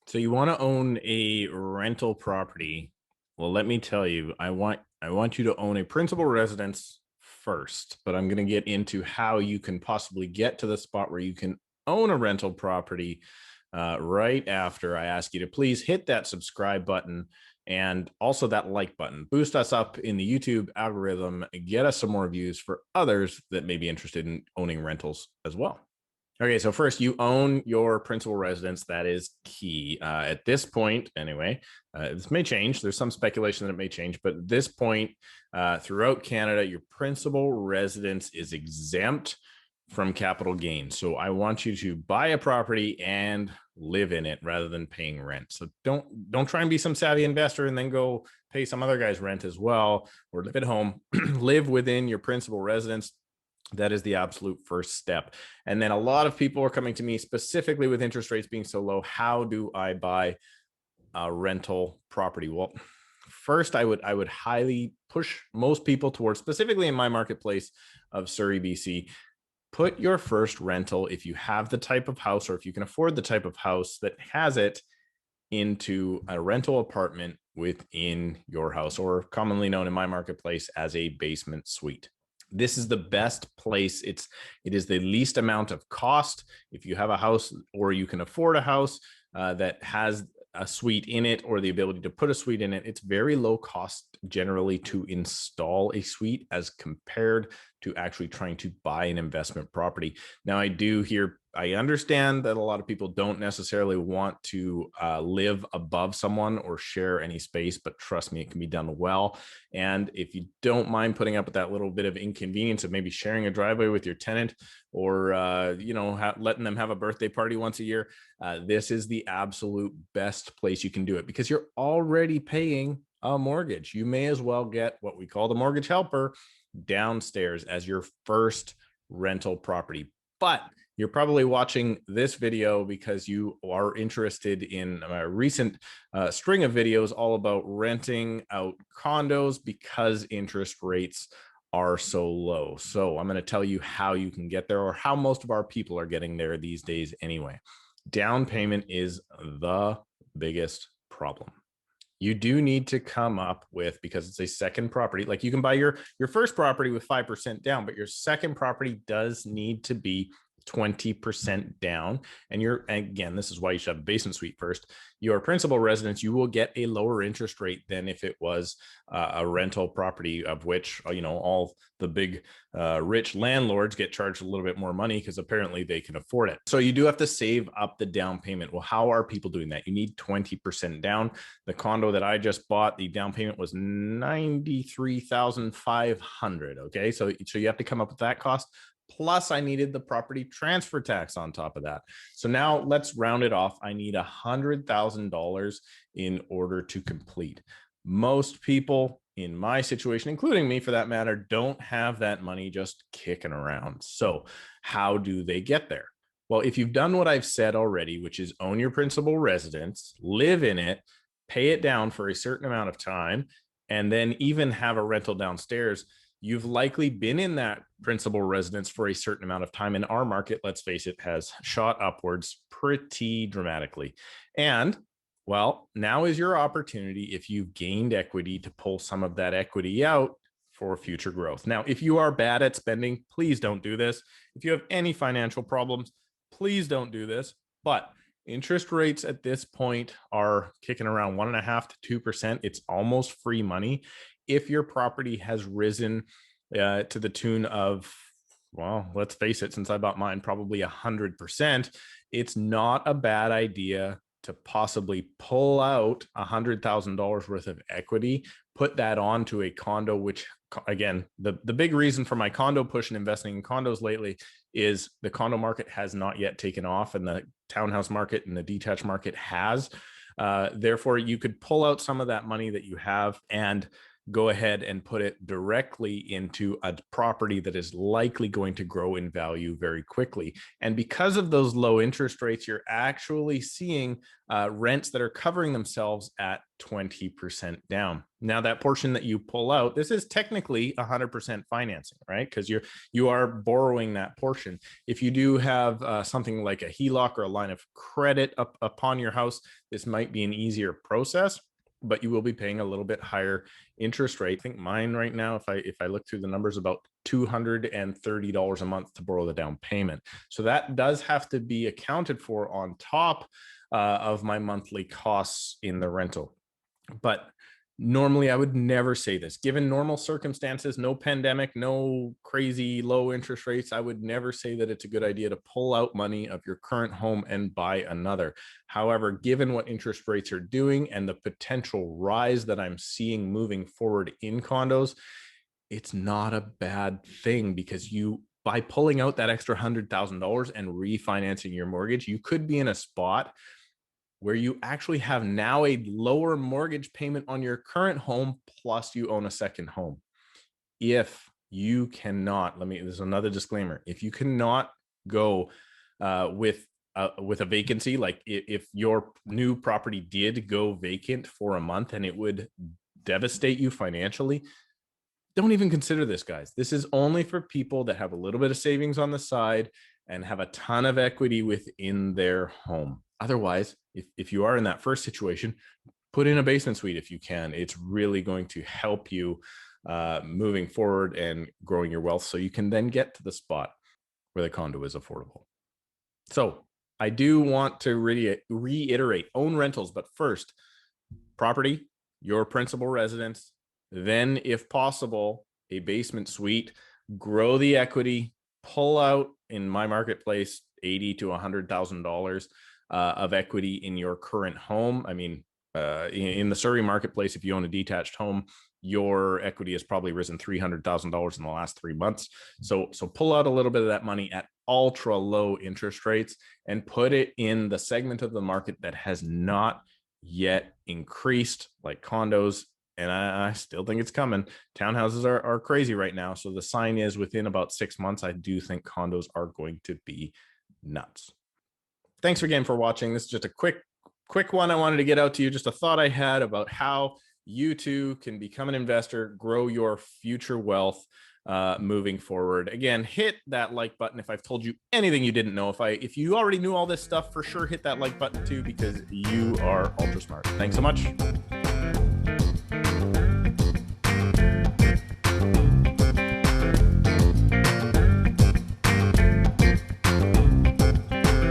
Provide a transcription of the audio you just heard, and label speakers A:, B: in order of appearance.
A: So you want to own a rental property. Well, let me tell you, I want you to own a principal residence first, but I'm going to get into how you can possibly get to the spot where you can own a rental property right after I ask you to please hit that subscribe button and also that like button. Boost us up in the YouTube algorithm, get us some more views for others that may be interested in owning rentals as well. Okay, so first, you own your principal residence. That is key. At this point, anyway, this may change. There's some speculation that it may change, but at this point, throughout Canada, your principal residence is exempt from capital gains. So I want you to buy a property and live in it rather than paying rent. So don't try and be some savvy investor and then go pay some other guy's rent as well, or live at home. Live within your principal residence. That is the absolute first step. And then a lot of people are coming to me specifically with interest rates being so low. How do I buy a rental property? Well, first, I would highly push most people towards, specifically in my marketplace of Surrey, BC, put your first rental, if you have the type of house or if you can afford the type of house that has it, into a rental apartment within your house, or commonly known in my marketplace as a basement suite. This is the best place. It is the least amount of cost. If you have a house or you can afford a house that has a suite in it or the ability to put a suite in it, it's very low cost generally to install a suite as compared to actually trying to buy an investment property. Now, I understand that a lot of people don't necessarily want to live above someone or share any space, but trust me, it can be done well. And if you don't mind putting up with that little bit of inconvenience of maybe sharing a driveway with your tenant, or letting them have a birthday party once a year, this is the absolute best place you can do it, because you're already paying a mortgage. You may as well get what we call the mortgage helper downstairs as your first rental property. But you're probably watching this video because you are interested in a recent string of videos all about renting out condos because interest rates are so low. So I'm going to tell you how you can get there, or how most of our people are getting there these days anyway. Down payment is the biggest problem. You do need to come up with, because it's a second property, like you can buy your first property with 5% down, but your second property does need to be 20% down. And again, this is why you should have a basement suite first. Your principal residence, you will get a lower interest rate than if it was a rental property, of which, all the big rich landlords get charged a little bit more money because apparently they can afford it. So you do have to save up the down payment. Well, how are people doing that? You need 20% down. The condo that I just bought, the down payment was $93,500. Okay, so you have to come up with that cost. Plus, I needed the property transfer tax on top of that. So now let's round it off. I need $100,000 in order to complete. Most people in my situation, including me for that matter, don't have that money just kicking around. So how do they get there? Well, if you've done what I've said already, which is own your principal residence, live in it, pay it down for a certain amount of time, and then even have a rental downstairs, you've likely been in that principal residence for a certain amount of time. In our market, let's face it, has shot upwards pretty dramatically. And well, now is your opportunity, if you've gained equity, to pull some of that equity out for future growth. Now, if you are bad at spending, please don't do this. If you have any financial problems, please don't do this. But interest rates at this point are kicking around 1.5% to 2%. It's almost free money. If your property has risen to the tune of, well, let's face it, since I bought mine, probably 100%, it's not a bad idea to possibly pull out $100,000 worth of equity, put that onto a condo, which, again, the big reason for my condo push and investing in condos lately is the condo market has not yet taken off, and the townhouse market and the detached market has. Therefore, you could pull out some of that money that you have and go ahead and put it directly into a property that is likely going to grow in value very quickly. And because of those low interest rates, you're actually seeing rents that are covering themselves at 20% down. Now, that portion that you pull out, this is technically 100% financing, right? Because you are borrowing that portion. If you do have something like a HELOC or a line of credit upon your house, this might be an easier process, but you will be paying a little bit higher interest rate. I think mine right now, if I look through the numbers, about $230 a month to borrow the down payment. So that does have to be accounted for on top of my monthly costs in the rental. But normally I would never say this. Given normal circumstances, no pandemic, no crazy low interest rates, I would never say that it's a good idea to pull out money of your current home and buy another. However, given what interest rates are doing and the potential rise that I'm seeing moving forward in condos, it's not a bad thing, because by pulling out that extra $100,000 and refinancing your mortgage, you could be in a spot where you actually have now a lower mortgage payment on your current home, plus you own a second home. If you cannot, there's another disclaimer. If you cannot go with a vacancy, like if your new property did go vacant for a month and it would devastate you financially, don't even consider this, guys. This is only for people that have a little bit of savings on the side and have a ton of equity within their home. Otherwise, if you are in that first situation, put in a basement suite if you can. It's really going to help you moving forward and growing your wealth, so you can then get to the spot where the condo is affordable. So I do want to reiterate, own rentals, but first, property, your principal residence, then if possible, a basement suite, grow the equity, pull out, in my marketplace, $80,000 to $100,000 of equity in your current home. I mean, in the Surrey marketplace, if you own a detached home, your equity has probably risen $300,000 in the last 3 months. So pull out a little bit of that money at ultra low interest rates and put it in the segment of the market that has not yet increased, like condos. And I still think it's coming. Townhouses are crazy right now. So the sign is, within about 6 months, I do think condos are going to be nuts. Thanks again for watching. This is just a quick one I wanted to get out to you. Just a thought I had about how you too can become an investor, grow your future wealth moving forward. Again, hit that like button if I've told you anything you didn't know. If you already knew all this stuff, for sure hit that like button too, because you are ultra smart. Thanks so much.